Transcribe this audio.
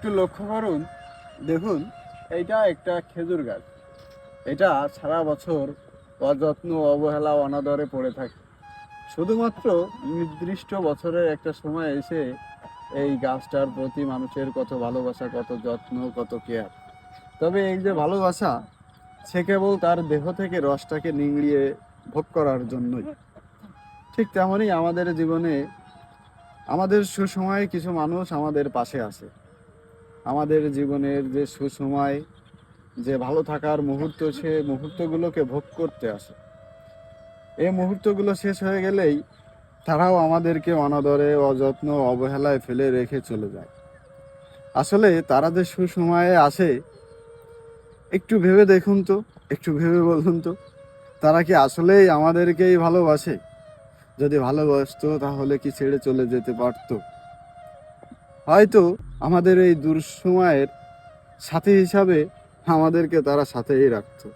একটু লক্ষ্য করুন, দেখুন এইটা একটা খেজুর গাছ। এটা সারা বছর অযত্ন, অবহেলা, অনাদরে পড়ে থাকে। শুধুমাত্র নির্দিষ্ট বছরের একটা সময় এসে এই গাছটার প্রতি মানুষের কত ভালোবাসা, কত যত্ন, কত কেয়ার। তবে এই যে ভালোবাসা, সে কেবল তার দেহ থেকে রসটাকে নিংড়িয়ে ভোগ করার জন্যই। ঠিক তেমনই আমাদের জীবনে আমাদের সুসময়ে কিছু মানুষ আমাদের পাশে আসে। আমাদের জীবনের যে সুসময়, যে ভালো থাকার মুহূর্ত, সে মুহূর্তগুলোকে ভোগ করতে আসে। এই মুহূর্তগুলো শেষ হয়ে গেলেই তারাও আমাদেরকে অনাদরে, অযত্ন, অবহেলায় ফেলে রেখে চলে যায়। আসলে তারা যে সুসময়ে আসে, একটু ভেবে দেখুন তো, একটু ভেবে বলুন তো, তারা কি আসলেই আমাদেরকেই ভালোবাসে? যদি ভালোবাসতো তাহলে কি ছেড়ে চলে যেতে পারতো? হয়তো আমাদের এই দুঃসময়ের সাথী হিসাবে আমাদেরকে তারা সাথেই রাখতো।